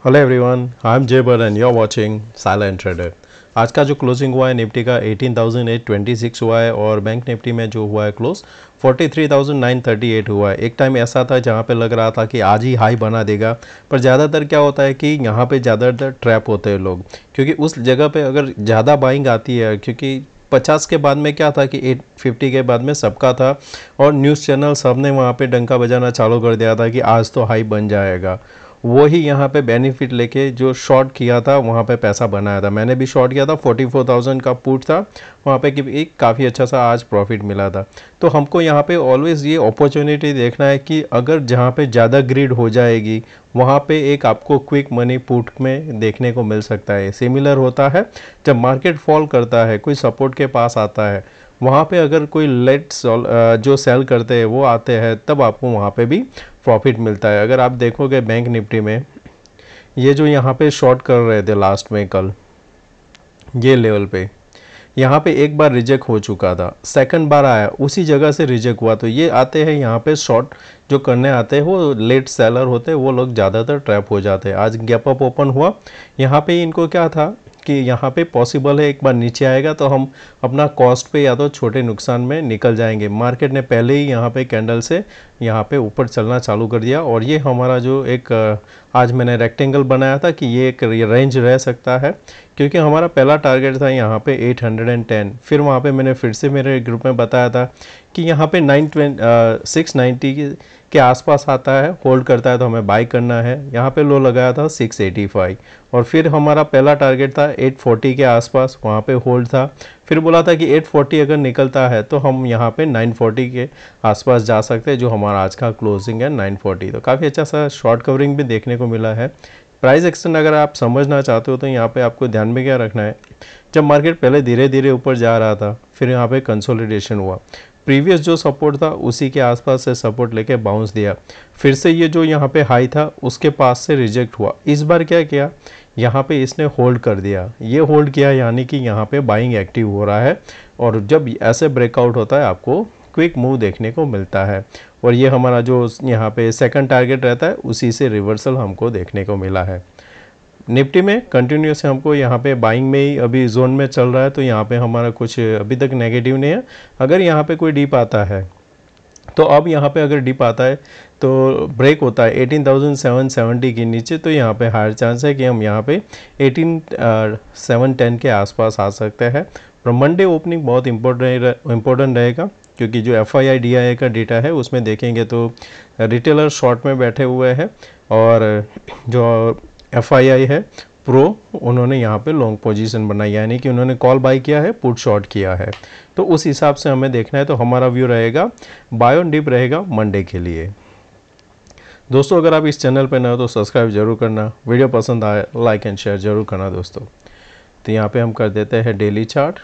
Hello everyone, I am जेबर and you are watching silent trader. आज का जो क्लोजिंग हुआ है निफ्टी का 18,826 हुआ है और बैंक निफ्टी में जो हुआ है क्लोज 43,938 हुआ है। एक टाइम ऐसा था जहां पे लग रहा था कि आज ही हाई बना देगा, पर ज़्यादातर क्या होता है कि यहां पे ज़्यादातर ट्रैप होते हैं लोग, क्योंकि उस जगह पे अगर ज़्यादा बाइंग आती है, क्योंकि 50 के बाद में क्या था कि 850 के बाद में सबका था और न्यूज़ चैनल सब ने वहाँ पे डंका बजाना चालू कर दिया था कि आज तो हाई बन जाएगा। वही यहाँ पे बेनिफिट लेके जो शॉर्ट किया था वहाँ पे पैसा बनाया था। मैंने भी शॉर्ट किया था, 44,000 का पुट था वहाँ पे कि एक काफ़ी अच्छा सा आज प्रॉफिट मिला था। तो हमको यहाँ पे ऑलवेज़ ये अपॉर्चुनिटी देखना है कि अगर जहाँ पे ज़्यादा ग्रीड हो जाएगी वहाँ पे एक आपको क्विक मनी पुट में देखने को मिल सकता है। सिमिलर होता है जब मार्केट फॉल करता है, कोई सपोर्ट के पास आता है, वहाँ पे अगर कोई लेट जो सेल करते हैं वो आते हैं, तब आपको वहाँ पे भी प्रॉफिट मिलता है। अगर आप देखोगे बैंक निफ्टी में ये जो यहाँ पे शॉर्ट कर रहे थे लास्ट में कल ये लेवल पे, यहाँ पे एक बार रिजेक्ट हो चुका था, सेकंड बार आया उसी जगह से रिजेक्ट हुआ। तो ये आते हैं यहाँ पे शॉर्ट जो करने आते हैं वो लेट सेलर होते हैं, वो लोग ज़्यादातर ट्रैप हो जाते हैं। आज गैप अप ओपन हुआ, यहाँ पे इनको क्या था कि यहाँ पे पॉसिबल है एक बार नीचे आएगा तो हम अपना कॉस्ट पे या तो छोटे नुकसान में निकल जाएंगे। मार्केट ने पहले ही यहाँ पे कैंडल से यहाँ पे ऊपर चलना चालू कर दिया और ये हमारा जो एक आज मैंने रेक्टेंगल बनाया था कि ये एक रेंज रह सकता है, क्योंकि हमारा पहला टारगेट था यहाँ पे 810। फिर वहाँ पे मैंने फिर से मेरे ग्रुप में बताया था कि यहाँ पे 690 के आसपास आता है, होल्ड करता है तो हमें बाई करना है। यहाँ पे लो लगाया था 685 और फिर हमारा पहला टारगेट था 840 के आसपास, वहाँ पे होल्ड था। फिर बोला था कि 840 अगर निकलता है तो हम यहाँ पे 940 के आसपास जा सकते हैं, जो हमारा आज का क्लोजिंग है 940। तो काफ़ी अच्छा सा शॉर्ट कवरिंग भी देखने को मिला है। प्राइस एक्शन अगर आप समझना चाहते हो तो यहाँ पे आपको ध्यान में क्या रखना है, जब मार्केट पहले धीरे धीरे ऊपर जा रहा था फिर यहाँ पे कंसोलिडेशन हुआ, प्रीवियस जो सपोर्ट था उसी के आसपास से सपोर्ट लेके बाउंस दिया, फिर से ये जो यहाँ पे हाई था उसके पास से रिजेक्ट हुआ। इस बार क्या किया, यहाँ पे इसने होल्ड कर दिया, ये होल्ड किया यानी कि यहाँ पे बाइंग एक्टिव हो रहा है और जब ऐसे ब्रेकआउट होता है आपको क्विक मूव देखने को मिलता है। और ये हमारा जो यहाँ पे सेकंड टारगेट रहता है उसी से रिवर्सल हमको देखने को मिला है। निफ्टी में कंटिन्यूस हमको यहाँ पे बाइंग में ही अभी जोन में चल रहा है, तो यहाँ पे हमारा कुछ अभी तक नेगेटिव नहीं है। अगर यहाँ पे कोई डीप आता है तो अब यहाँ पे अगर डिप आता है तो ब्रेक होता है 18,770 के नीचे, तो यहाँ पे हायर चांस है कि हम यहाँ पे 18,710 के आसपास आ सकते हैं। पर मंडे ओपनिंग बहुत इम्पोर्टेंट रहेगा, क्योंकि जो FII DII का डेटा है उसमें देखेंगे तो रिटेलर शॉर्ट में बैठे हुए हैं और जो FII है प्रो उन्होंने यहाँ पे लॉन्ग पोजीशन बनाई, यानी कि उन्होंने कॉल बाई किया है, पुट शॉर्ट किया है। तो उस हिसाब से हमें देखना है। तो हमारा व्यू रहेगा बाय ऑन डिप रहेगा मंडे के लिए। दोस्तों अगर आप इस चैनल पर नए हो तो सब्सक्राइब जरूर करना, वीडियो पसंद आए लाइक एंड शेयर जरूर करना दोस्तों। तो यहाँ पे हम कर देते हैं डेली चार्ट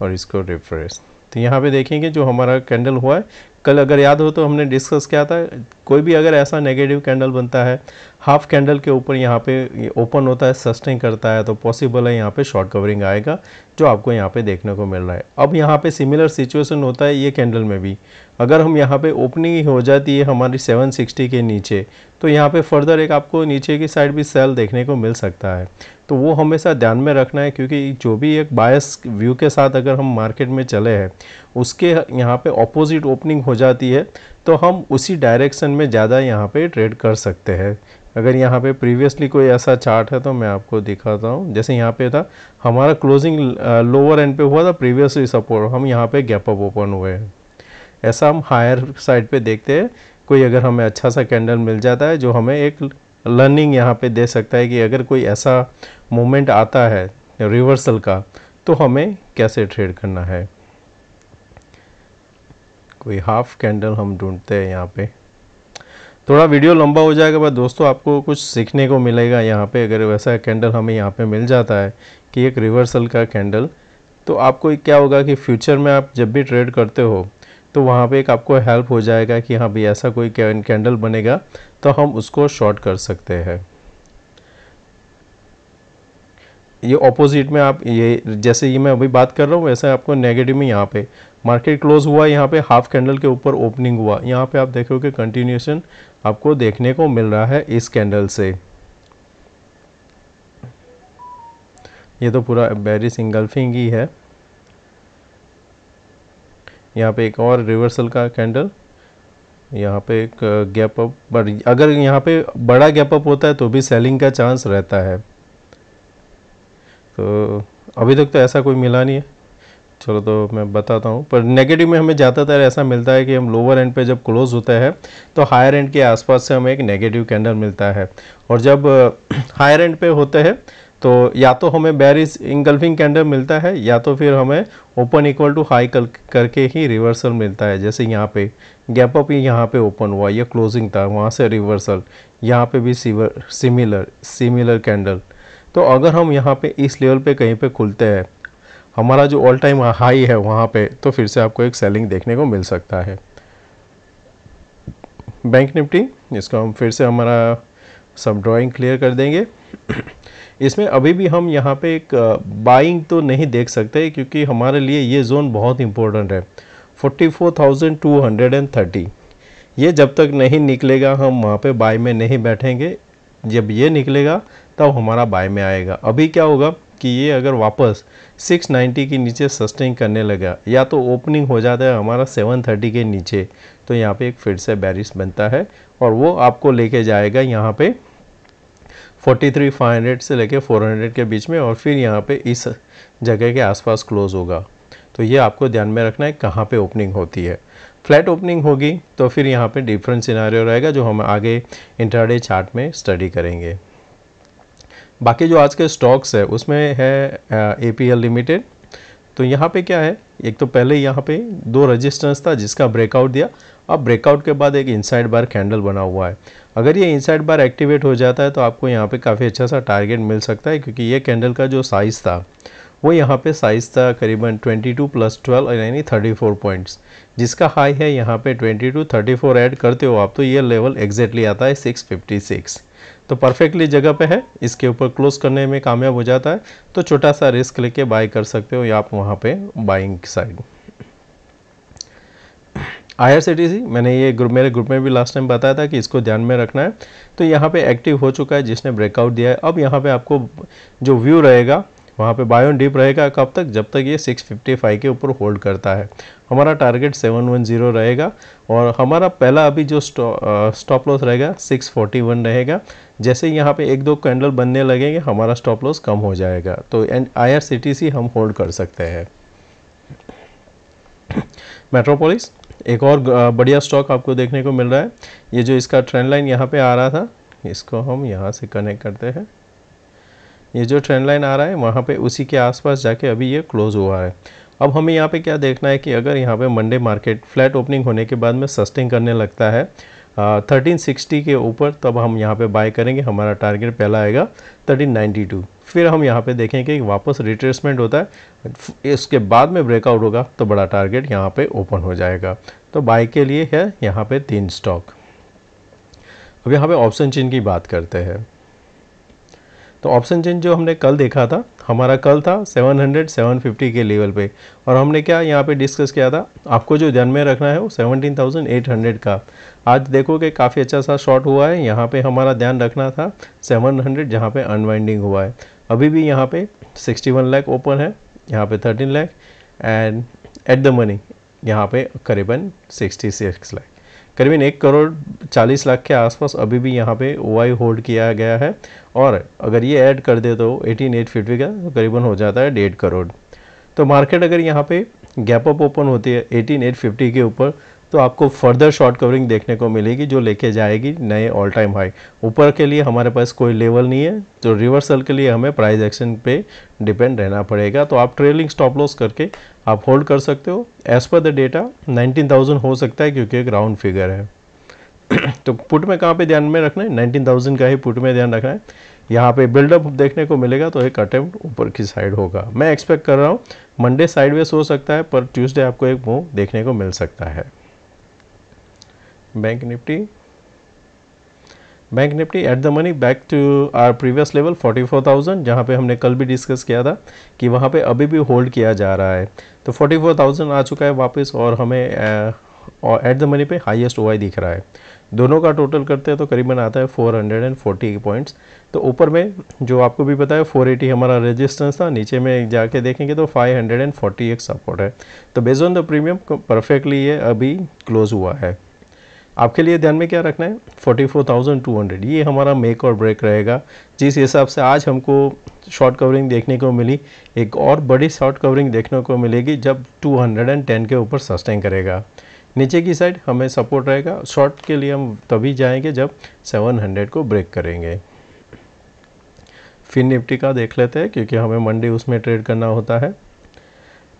और इसको रिफ्रेश। तो यहाँ पे देखेंगे जो हमारा कैंडल हुआ है कल, अगर याद हो तो हमने डिस्कस किया था, कोई भी अगर ऐसा नेगेटिव कैंडल बनता है हाफ कैंडल के ऊपर यहाँ पे ओपन होता है, सस्टेन करता है, तो पॉसिबल है यहाँ पे शॉर्ट कवरिंग आएगा, जो आपको यहाँ पे देखने को मिल रहा है। अब यहाँ पे सिमिलर सिचुएशन होता है ये कैंडल में भी, अगर हम यहाँ पे ओपनिंग हो जाती है हमारी 760 के नीचे, तो यहाँ पे फर्दर एक आपको नीचे की साइड भी सेल देखने को मिल सकता है। तो वो हमेशा ध्यान में रखना है, क्योंकि जो भी एक बायस व्यू के साथ अगर हम मार्केट में चले हैं उसके यहाँ पे ऑपोजिट ओपनिंग हो जाती है तो हम उसी डायरेक्शन में ज़्यादा यहाँ पे ट्रेड कर सकते हैं। अगर यहाँ पे प्रीवियसली कोई ऐसा चार्ट है तो मैं आपको दिखाता हूँ। जैसे यहाँ पे था हमारा क्लोजिंग लोअर एंड पे हुआ था प्रीवियसली सपोर्ट, हम यहाँ पे गैप अप ओपन हुए हैं। ऐसा हम हायर साइड पे देखते हैं, कोई अगर हमें अच्छा सा कैंडल मिल जाता है जो हमें एक लर्निंग यहाँ पे दे सकता है कि अगर कोई ऐसा मोमेंट आता है रिवर्सल का तो हमें कैसे ट्रेड करना है। कोई हाफ कैंडल हम ढूंढते हैं यहाँ पे, थोड़ा वीडियो लंबा हो जाएगा पर दोस्तों आपको कुछ सीखने को मिलेगा यहाँ पे। अगर वैसा कैंडल हमें यहाँ पे मिल जाता है कि एक रिवर्सल का कैंडल, तो आपको क्या होगा कि फ्यूचर में आप जब भी ट्रेड करते हो तो वहाँ पे एक आपको हेल्प हो जाएगा कि हाँ भाई ऐसा कोई कैंडल बनेगा तो हम उसको शॉर्ट कर सकते हैं। ये ऑपोजिट में आप ये जैसे ये मैं अभी बात कर रहा हूँ वैसे आपको नेगेटिव में यहाँ पे मार्केट क्लोज हुआ, यहाँ पे हाफ कैंडल के ऊपर ओपनिंग हुआ, यहाँ पे आप देखोगे कंटिन्यूएशन आपको देखने को मिल रहा है इस कैंडल से। ये तो पूरा बेरिस इंगल्फिंग ही है। यहाँ पे एक और रिवर्सल का कैंडल, यहाँ पे एक गैप अप, बट अगर यहाँ पे बड़ा गैप अप होता है तो भी सेलिंग का चांस रहता है। तो अभी तक तो ऐसा कोई मिला नहीं है। चलो तो मैं बताता हूँ, पर नेगेटिव में हमें ज़्यादातर ऐसा मिलता है कि हम लोअर एंड पे जब क्लोज होता है तो हायर एंड के आसपास से हमें एक नेगेटिव कैंडल मिलता है, और जब हायर एंड पे होते हैं तो या तो हमें बेरिश इंगल्फिंग कैंडल मिलता है या तो फिर हमें ओपन इक्वल टू हाई करके ही रिवर्सल मिलता है। जैसे यहाँ पे गैप अप ही यहाँ पे ओपन हुआ, ये क्लोजिंग था, वहाँ से रिवर्सल, यहाँ पे भी सिमिलर कैंडल। तो अगर हम यहाँ पे इस लेवल पे कहीं पे खुलते हैं, हमारा जो ऑल टाइम हाई है वहाँ पे, तो फिर से आपको एक सेलिंग देखने को मिल सकता है। बैंक निफ्टी, इसको हम फिर से हमारा सब ड्राइंग क्लियर कर देंगे। इसमें अभी भी हम यहाँ पे एक बाइंग तो नहीं देख सकते, क्योंकि हमारे लिए ये जोन बहुत इंपॉर्टेंट है 44,230। ये जब तक नहीं निकलेगा हम वहाँ पे बाय में नहीं बैठेंगे। जब ये निकलेगा तब हमारा बाय में आएगा। अभी क्या होगा कि ये अगर वापस 690 के नीचे सस्टेन करने लगा, या तो ओपनिंग हो जाता है हमारा 730 के नीचे, तो यहाँ पे एक फिर से बेरिश बनता है और वो आपको लेके जाएगा यहाँ पे 43,500 से लेके 400 के बीच में, और फिर यहाँ पे इस जगह के आसपास क्लोज होगा। तो ये आपको ध्यान में रखना है कहाँ पे ओपनिंग होती है। फ्लैट ओपनिंग होगी तो फिर यहाँ पे डिफरेंट सिनारियो रहेगा, जो हम आगे इंट्राडे चार्ट में स्टडी करेंगे। बाकी जो आज के स्टॉक्स है उसमें है APL लिमिटेड। तो यहाँ पे क्या है, एक तो पहले यहाँ पे 2 रेजिस्टेंस था जिसका ब्रेकआउट दिया। अब ब्रेकआउट के बाद एक इनसाइड बार कैंडल बना हुआ है। अगर ये इनसाइड बार एक्टिवेट हो जाता है तो आपको यहाँ पे काफ़ी अच्छा सा टारगेट मिल सकता है, क्योंकि ये कैंडल का जो साइज़ था वो यहाँ पे साइज़ था करीबन 22 + 12 यानी 34 पॉइंट्स, जिसका हाई है यहाँ पे 22, 34 ऐड करते हो आप तो ये लेवल एग्जैक्टली आता है 656। तो परफेक्टली जगह पे है, इसके ऊपर क्लोज करने में कामयाब हो जाता है तो छोटा सा रिस्क लेके बाय कर सकते हो, या आप वहाँ पे बाइंग साइड। IRCTC मैंने ये मेरे ग्रुप में भी लास्ट टाइम बताया था कि इसको ध्यान में रखना है। तो यहाँ पे एक्टिव हो चुका है, जिसने ब्रेकआउट दिया है। अब यहाँ पे आपको जो व्यू रहेगा वहाँ पे बाय ऑन डिप रहेगा, कब तक, जब तक ये 655 के ऊपर होल्ड करता है। हमारा टारगेट 710 रहेगा, और हमारा पहला अभी जो स्टॉप लॉस रहेगा 641 रहेगा। जैसे यहाँ पे 1-2 कैंडल बनने लगेंगे हमारा स्टॉप लॉस कम हो जाएगा। तो IRCTC हम होल्ड कर सकते हैं। मेट्रोपोलिस एक और बढ़िया स्टॉक आपको देखने को मिल रहा है। ये जो इसका ट्रेंड लाइन यहाँ पे आ रहा था, इसको हम यहाँ से कनेक्ट करते हैं। ये जो ट्रेंड लाइन आ रहा है वहाँ पे उसी के आसपास जाके अभी ये क्लोज हुआ है। अब हमें यहाँ पे क्या देखना है कि अगर यहाँ पे मंडे मार्केट फ्लैट ओपनिंग होने के बाद में सस्टेन करने लगता है 1360 के ऊपर, तब हम यहाँ पे बाय करेंगे। हमारा टारगेट पहला आएगा 1392। फिर हम यहाँ पे देखेंगे कि वापस रिट्रेसमेंट होता है, इसके बाद में ब्रेकआउट होगा तो बड़ा टारगेट यहाँ पे ओपन हो जाएगा। तो बाय के लिए है यहाँ पे 3 स्टॉक। अब यहाँ पे ऑप्शन चेन की बात करते हैं। तो ऑप्शन चेन जो हमने कल देखा था, हमारा कल था 700-750 के लेवल पे, और हमने क्या यहाँ पे डिस्कस किया था, आपको जो ध्यान में रखना है वो 17,800 का। आज देखोगे काफ़ी अच्छा सा शॉर्ट हुआ है। यहाँ पे हमारा ध्यान रखना था 700, जहाँ पे अनवाइंडिंग हुआ है। अभी भी यहाँ पे 61 लाख ओपन है, यहाँ पे 13 lakh, and eight the money यहाँ पे करीबन 66 लाख, करीबन 1,40,00,000 के आसपास अभी भी यहाँ पे OI होल्ड किया गया है। और अगर ये ऐड कर दे तो 18,850 का तो करीबन हो जाता है 1.5 करोड़। तो मार्केट अगर यहाँ पे गैप अप ओपन होती है 18,850 के ऊपर, तो आपको फर्दर शॉर्ट कवरिंग देखने को मिलेगी, जो लेके जाएगी नए ऑल टाइम हाई। ऊपर के लिए हमारे पास कोई लेवल नहीं है, तो रिवर्सल के लिए हमें प्राइस एक्शन पे डिपेंड रहना पड़ेगा। तो आप ट्रेलिंग स्टॉप लॉस करके आप होल्ड कर सकते हो। एज पर द डेटा 19,000 हो सकता है, क्योंकि एक राउंड फिगर है। तो पुट में कहाँ पे ध्यान में रखना है, 19,000 का ही पुट में ध्यान रखना है। यहाँ पे बिल्डअप देखने को मिलेगा तो एक अटेम्प्ट ऊपर की साइड होगा। मैं एक्सपेक्ट कर रहा हूँ मंडे साइडवेज हो सकता है, पर ट्यूसडे आपको एक मूव देखने को मिल सकता है। Bank Nifty at the money back to our previous level 44,000, जहाँ पे हमने कल भी डिस्कस किया था कि वहाँ पे अभी भी होल्ड किया जा रहा है। तो 44,000 आ चुका है वापस, और हमें और एट द मनी पे हाईएस्ट OI दिख रहा है। दोनों का टोटल करते हैं तो करीबन आता है 440 पॉइंट्स। तो ऊपर में जो आपको भी पता है 480 हमारा रेजिस्टेंस था, नीचे में जाके देखेंगे तो 540 एक सपोर्ट है। तो based on the premium perfectly ये अभी क्लोज हुआ है। आपके लिए ध्यान में क्या रखना है, 44,200 ये हमारा मेक और ब्रेक रहेगा। जिस हिसाब से आज हमको शॉर्ट कवरिंग देखने को मिली, एक और बड़ी शॉर्ट कवरिंग देखने को मिलेगी जब 210 के ऊपर सस्टेन करेगा। नीचे की साइड हमें सपोर्ट रहेगा। शॉर्ट के लिए हम तभी जाएंगे जब 700 को ब्रेक करेंगे। फिर निफ्टी का देख लेते हैं क्योंकि हमें मंडे उसमें ट्रेड करना होता है।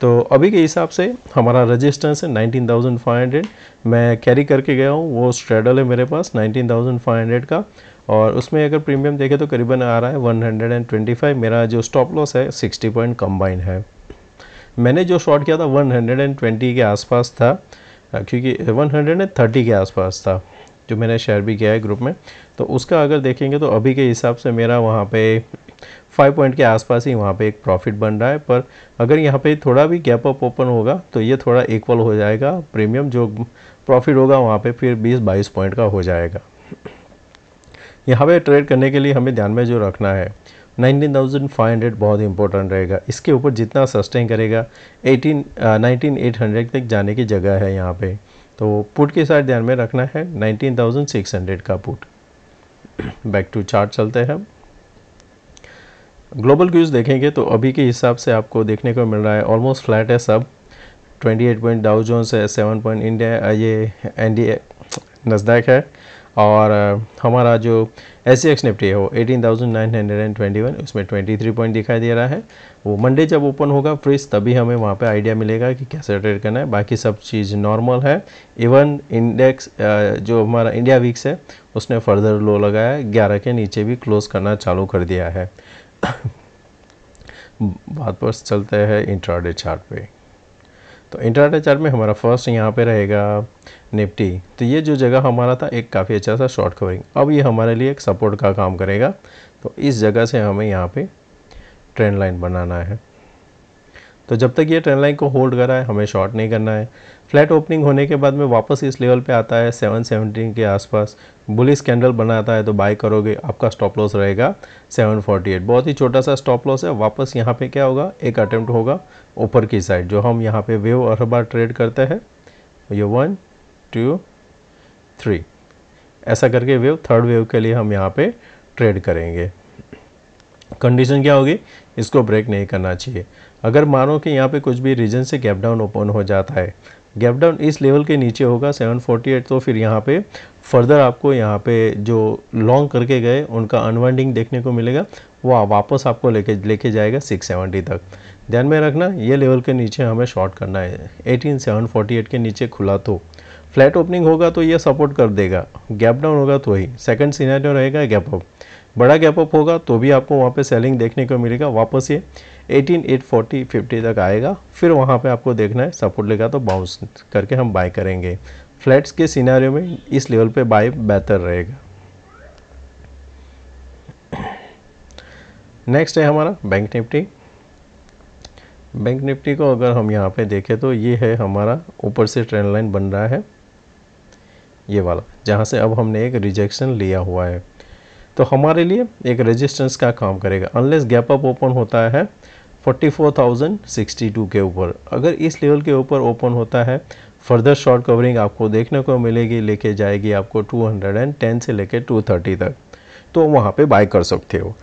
तो अभी के हिसाब से हमारा रजिस्टेंस है 19,500, मैं कैरी करके गया हूँ, वो स्ट्रेडल है मेरे पास 19,500 का, और उसमें अगर प्रीमियम देखें तो करीबन आ रहा है 125। मेरा जो स्टॉप लॉस है 60 पॉइंट कंबाइन है। मैंने जो शॉर्ट किया था 120 के आसपास था, क्योंकि 130 के आसपास था जो मैंने शेयर भी किया है ग्रुप में। तो उसका अगर देखेंगे तो अभी के हिसाब से मेरा वहाँ पे 5 पॉइंट के आसपास ही वहाँ पे एक प्रॉफिट बन रहा है। पर अगर यहाँ पे थोड़ा भी गैप अप ओपन होगा तो ये थोड़ा इक्वल हो जाएगा, प्रीमियम जो प्रॉफिट होगा वहाँ पे फिर 20-22 पॉइंट का हो जाएगा। यहाँ पे ट्रेड करने के लिए हमें ध्यान में जो रखना है 19,500 बहुत इंपॉर्टेंट रहेगा। इसके ऊपर जितना सस्टेन करेगा 19,800 तक जाने की जगह है यहाँ पे। तो पुट के साथ ध्यान में रखना है 19,600 का पुट। बैक टू चार्ट चलते हैं। ग्लोबल क्यूज देखेंगे तो अभी के हिसाब से आपको देखने को मिल रहा है ऑलमोस्ट फ्लैट है सब। 28 डाउ जोन्स है, 7 पॉइंट इंडिया, ये एनडीए नस्डैक है, और हमारा जो SGX निफ्टी है वो 18,921, उसमें 23 पॉइंट दिखाई दे रहा है। वो मंडे जब ओपन होगा फ्रीज तभी हमें वहाँ पे आइडिया मिलेगा कि कैसे ट्रेड करना है। बाकी सब चीज़ नॉर्मल है। इवन इंडेक्स जो हमारा इंडिया वीक्स है उसने फर्दर लो लगाया है, 11 के नीचे भी क्लोज करना चालू कर दिया है। बात पर चलते हैं इंट्राडे चार्ट पे। तो इंट्राडे चार्ट में हमारा फर्स्ट यहाँ पे रहेगा निफ्टी। तो ये जो जगह हमारा था एक काफ़ी अच्छा सा शॉर्ट कवरिंग, अब ये हमारे लिए एक सपोर्ट का काम करेगा। तो इस जगह से हमें यहाँ पे ट्रेंड लाइन बनाना है। तो जब तक ये ट्रेंड लाइन को होल्ड करा है हमें शॉर्ट नहीं करना है। फ्लैट ओपनिंग होने के बाद में वापस इस लेवल पे आता है 717 के आसपास, बुलिश कैंडल बनाता है तो बाय करोगे। आपका स्टॉप लॉस रहेगा 748, बहुत ही छोटा सा स्टॉप लॉस है। वापस यहाँ पे क्या होगा, एक अटेम्प्ट होगा ऊपर की साइड, जो हम यहाँ पे वेव हर बार ट्रेड करते हैं। ये 1 2 3 ऐसा करके वेव, थर्ड वेव के लिए हम यहाँ पे ट्रेड करेंगे। कंडीशन क्या होगी, इसको ब्रेक नहीं करना चाहिए। अगर मानो कि यहाँ पे कुछ भी रीजन से गैप डाउन ओपन हो जाता है, गैप डाउन इस लेवल के नीचे होगा 748, तो फिर यहाँ पे फर्दर आपको यहाँ पे जो लॉन्ग करके गए उनका अनवाइंडिंग देखने को मिलेगा। वो वापस आपको लेके जाएगा 670 तक। ध्यान में रखना ये लेवल के नीचे हमें शॉर्ट करना है। 18,748 के नीचे खुला तो फ्लैट ओपनिंग होगा तो ये सपोर्ट कर देगा, गैप डाउन होगा तो ही। सेकंड सिनेरियो रहेगा गैप अप, बड़ा गैप अप होगा तो भी आपको वहाँ पे सेलिंग देखने को मिलेगा। वापस ये 18,840 50 तक आएगा, फिर वहाँ पे आपको देखना है सपोर्ट लेगा तो बाउंस करके हम बाय करेंगे। फ्लैट्स के सिनेरियो में इस लेवल पे बाय बेहतर रहेगा। नेक्स्ट है हमारा बैंक निफ्टी। बैंक निफ्टी को अगर हम यहाँ पे देखें तो ये है हमारा ऊपर से ट्रेंड लाइन बन रहा है, ये वाला, जहाँ से अब हमने एक रिजेक्शन लिया हुआ है। तो हमारे लिए एक रेजिस्टेंस का काम करेगा अनलेस गैप अप ओपन होता है 44,062 के ऊपर। अगर इस लेवल के ऊपर ओपन होता है फर्दर शॉर्ट कवरिंग आपको देखने को मिलेगी, लेके जाएगी आपको 210 से लेके 230 तक, तो वहाँ पे बाय कर सकते हो।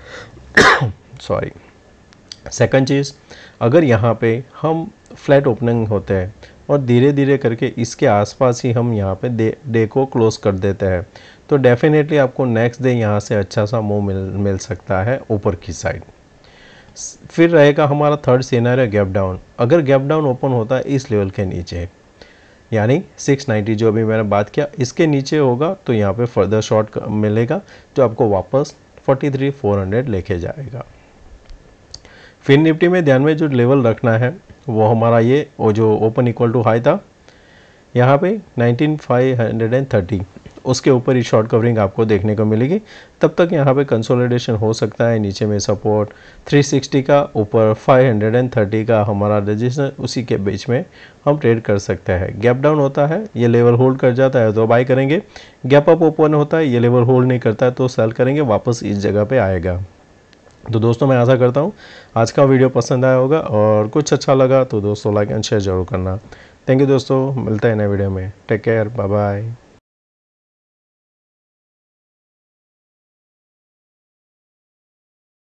सॉरी। सेकंड चीज़, अगर यहाँ पे हम फ्लैट ओपनिंग होते हैं और धीरे धीरे करके इसके आसपास ही हम यहाँ पे डे को क्लोज कर देते हैं, तो डेफिनेटली आपको नेक्स्ट डे यहाँ से अच्छा सा मूव मिल सकता है ऊपर की साइड। फिर रहेगा हमारा थर्ड सिनेरियो गैप डाउन। अगर गैप डाउन ओपन होता है इस लेवल के नीचे, यानी 690 जो अभी मैंने बात किया इसके नीचे होगा, तो यहाँ पे फर्दर शॉर्ट मिलेगा जो आपको वापस 43,400 लेके जाएगा। फिर निफ्टी में ध्यान में जो लेवल रखना है वो हमारा ये, वो जो ओपन इक्वल टू हाई था यहाँ पे 19,530, उसके ऊपर ही शॉर्ट कवरिंग आपको देखने को मिलेगी। तब तक यहाँ पे कंसोलिडेशन हो सकता है। नीचे में सपोर्ट 360 का, ऊपर 530 का हमारा रजिस्टर, उसी के बीच में हम ट्रेड कर सकते हैं। गैप डाउन होता है, ये लेवल होल्ड कर जाता है तो बाय करेंगे। गैप अप ओपन होता है, ये लेवल होल्ड नहीं करता है तो सेल करेंगे, वापस इस जगह पे आएगा। तो दोस्तों मैं आशा करता हूँ आज का वीडियो पसंद आया होगा, और कुछ अच्छा लगा तो दोस्तों लाइक एंड शेयर जरूर करना। थैंक यू दोस्तों, मिलते हैं नए वीडियो में। Take care, bye bye.